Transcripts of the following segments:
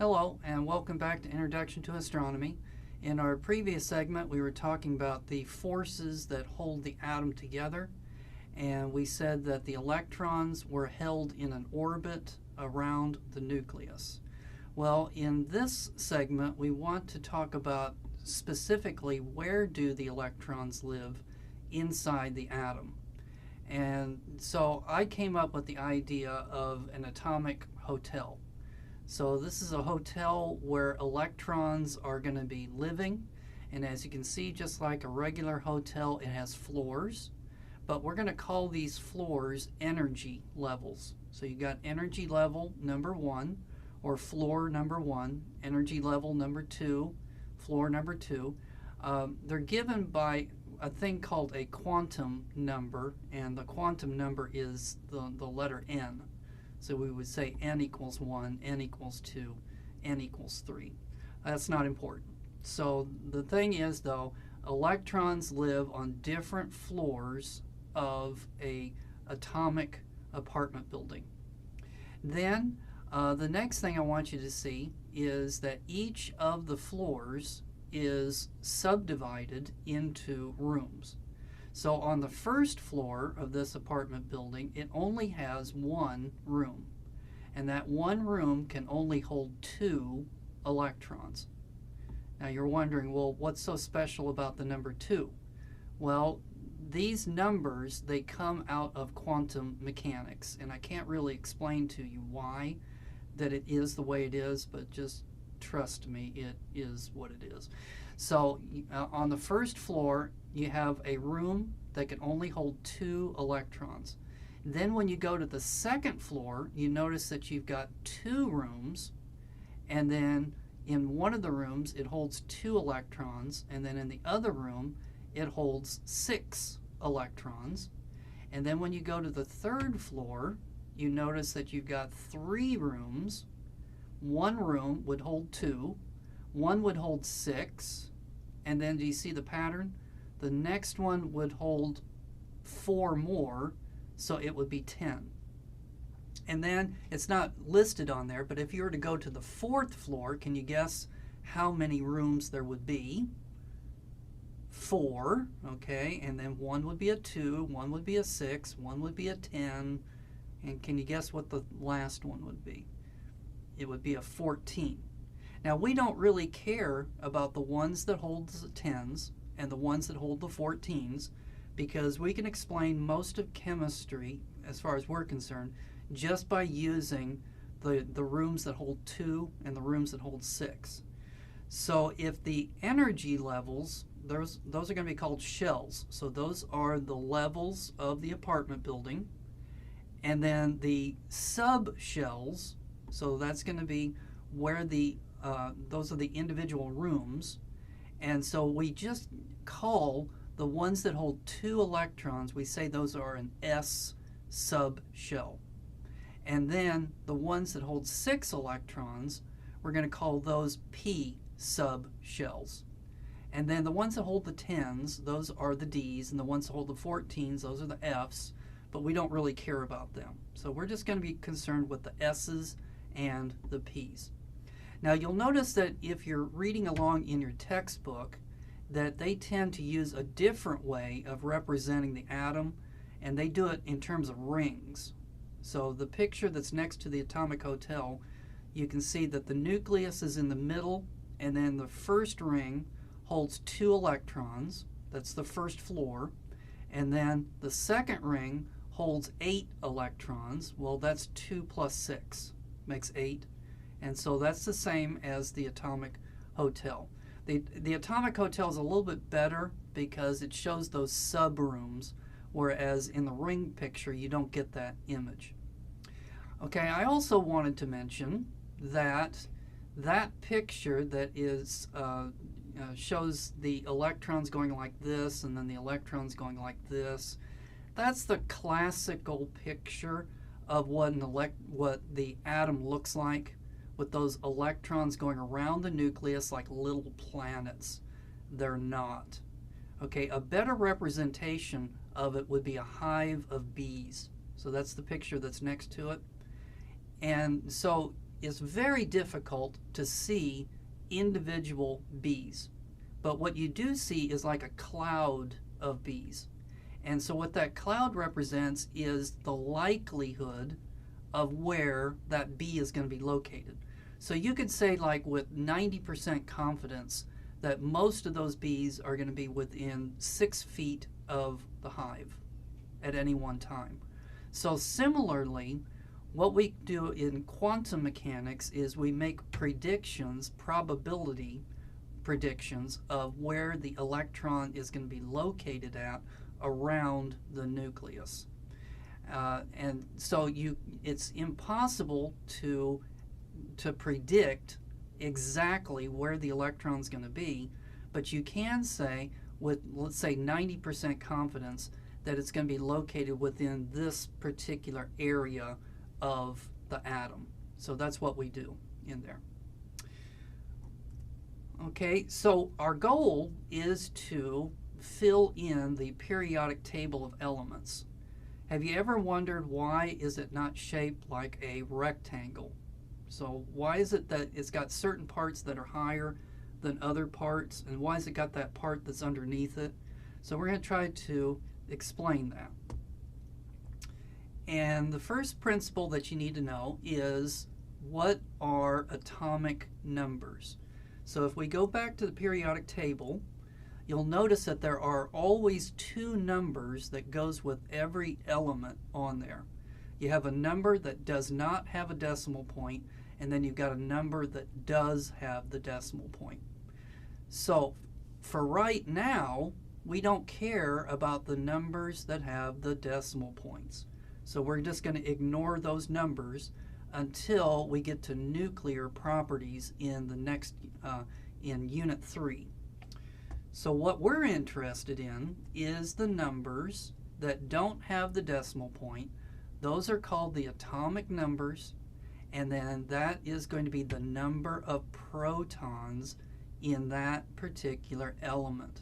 Hello and welcome back to Introduction to Astronomy. In our previous segment we were talking about the forces that hold the atom together, and we said that the electrons were held in an orbit around the nucleus. Well, in this segment we want to talk about specifically where do the electrons live inside the atom. And so I came up with the idea of an atomic hotel. So this is a hotel where electrons are going to be living, and as you can see, just like a regular hotel, it has floors, but we're going to call these floors energy levels. So you got energy level number 1, or floor number 1, energy level number 2, floor number 2. They're given by a thing called a quantum number, and the quantum number is the letter n. So we would say n equals 1, n equals 2, n equals 3. That's not important. So the thing is, though, electrons live on different floors of a atomic apartment building. Then the next thing I want you to see is that each of the floors is subdivided into rooms. So on the first floor of this apartment building, it only has one room. And that one room can only hold 2 electrons. Now you're wondering, well, what's so special about the number 2? Well, these numbers, they come out of quantum mechanics. And I can't really explain to you why that it is the way it is, but just trust me, it is what it is. So on the first floor, you have a room that can only hold 2 electrons. Then when you go to the second floor, you notice that you've got 2 rooms, and then in one of the rooms it holds 2 electrons, and then in the other room it holds 6 electrons. And then when you go to the third floor, you notice that you've got 3 rooms. One room would hold 2, one would hold 6, and then do you see the pattern? The next one would hold 4 more, so it would be 10. And then it's not listed on there, but if you were to go to the 4th floor, can you guess how many rooms there would be? 4, okay, and then one would be a 2, one would be a 6, one would be a 10, and can you guess what the last one would be? It would be a 14. Now we don't really care about the ones that hold the 10s and the ones that hold the 14s, because we can explain most of chemistry, as far as we're concerned, just by using the rooms that hold 2 and the rooms that hold 6. So if the energy levels, those are going to be called shells. So those are the levels of the apartment building. And then the sub-shells, so that's going to be where those are the individual rooms. And so we just call the ones that hold 2 electrons, we say those are an S subshell. And then the ones that hold 6 electrons, we're going to call those P subshells. And then the ones that hold the 10s, those are the Ds, and the ones that hold the 14s, those are the Fs, but we don't really care about them. So we're just going to be concerned with the S's and the P's. Now you'll notice that if you're reading along in your textbook, that they tend to use a different way of representing the atom, and they do it in terms of rings. So the picture that's next to the atomic hotel, you can see that the nucleus is in the middle, and then the first ring holds 2 electrons. That's the first floor. And then the second ring holds 8 electrons. Well, that's 2 plus 6 makes 8. And so that's the same as the atomic hotel. The atomic hotel is a little bit better because it shows those sub-rooms, whereas in the ring picture you don't get that image. Okay, I also wanted to mention that that picture that is shows the electrons going like this and then the electrons going like this, that's the classical picture of what the atom looks like, with those electrons going around the nucleus like little planets. They're not. Okay, a better representation of it would be a hive of bees. So that's the picture that's next to it. And so it's very difficult to see individual bees. But what you do see is like a cloud of bees. And so what that cloud represents is the likelihood of where that bee is going to be located. So you could say, like, with 90% confidence that most of those bees are going to be within 6 feet of the hive at any one time. So similarly, what we do in quantum mechanics is we make predictions, probability predictions of where the electron is going to be located at around the nucleus. And so it's impossible to predict exactly where the electron is going to be, but you can say with, let's say, 90% confidence that it's going to be located within this particular area of the atom. So that's what we do in there. Okay, so our goal is to fill in the periodic table of elements. Have you ever wondered why is it not shaped like a rectangle? So why is it that it's got certain parts that are higher than other parts, and why has it got that part that's underneath it? So we're going to try to explain that. And the first principle that you need to know is, what are atomic numbers? So if we go back to the periodic table, you'll notice that there are always two numbers that goes with every element on there. You have a number that does not have a decimal point, and then you've got a number that does have the decimal point. So for right now, we don't care about the numbers that have the decimal points. So we're just going to ignore those numbers until we get to nuclear properties in the next in Unit 3. So what we're interested in is the numbers that don't have the decimal point. Those are called the atomic numbers, and then that is going to be the number of protons in that particular element.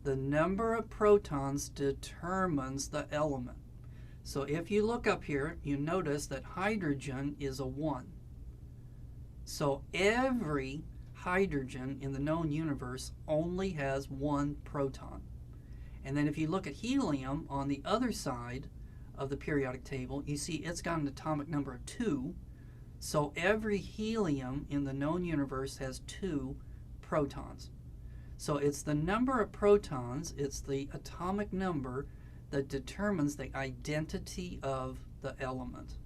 The number of protons determines the element. So if you look up here, you notice that hydrogen is a 1. So every hydrogen in the known universe only has 1 proton. And then if you look at helium on the other side of the periodic table, you see it's got an atomic number of 2. So every helium in the known universe has 2 protons. So it's the number of protons, it's the atomic number that determines the identity of the element.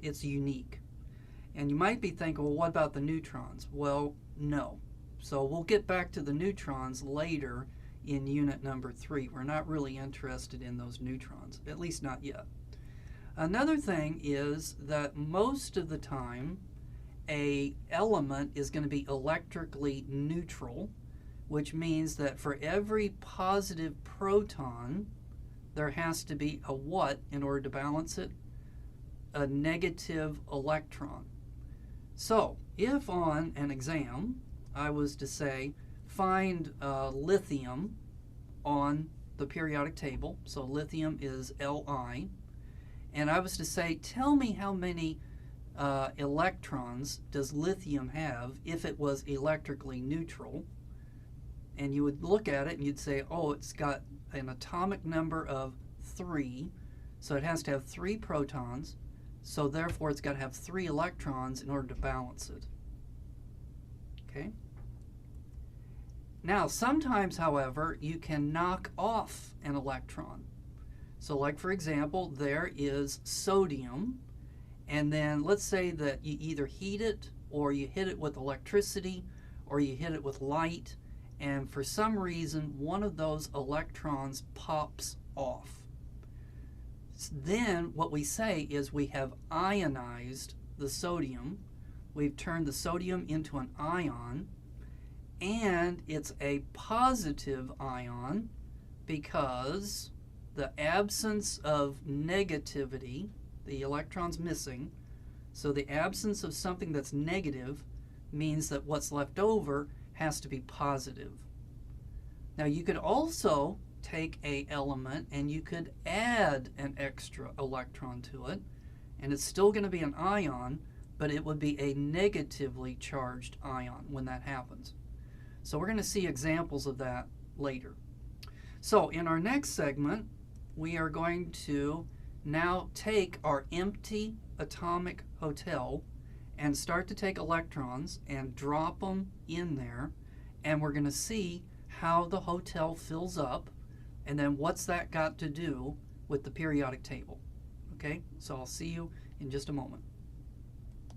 It's unique. And you might be thinking, well, what about the neutrons? Well, no. So we'll get back to the neutrons later in unit number 3. We're not really interested in those neutrons, at least not yet. Another thing is that most of the time, an element is going to be electrically neutral, which means that for every positive proton, there has to be a what in order to balance it? A negative electron. So if on an exam I was to say, find lithium on the periodic table, so lithium is Li, and I was to say, tell me how many electrons does lithium have if it was electrically neutral, and you would look at it and you'd say, oh, it's got an atomic number of 3, so it has to have 3 protons, so therefore it's got to have 3 electrons in order to balance it. Okay? Now, sometimes, however, you can knock off an electron. So like, for example, there is sodium, and then let's say that you either heat it, or you hit it with electricity, or you hit it with light, and for some reason one of those electrons pops off. Then what we say is we have ionized the sodium. We've turned the sodium into an ion, and it's a positive ion because the absence of negativity, the electron's missing, so the absence of something that's negative means that what's left over has to be positive. Now you could also take an element and you could add an extra electron to it, and it's still going to be an ion, but it would be a negatively charged ion when that happens. So we're going to see examples of that later. So in our next segment, we are going to now take our empty atomic hotel and start to take electrons and drop them in there, and we're going to see how the hotel fills up, and then what's that got to do with the periodic table. Okay, so I'll see you in just a moment.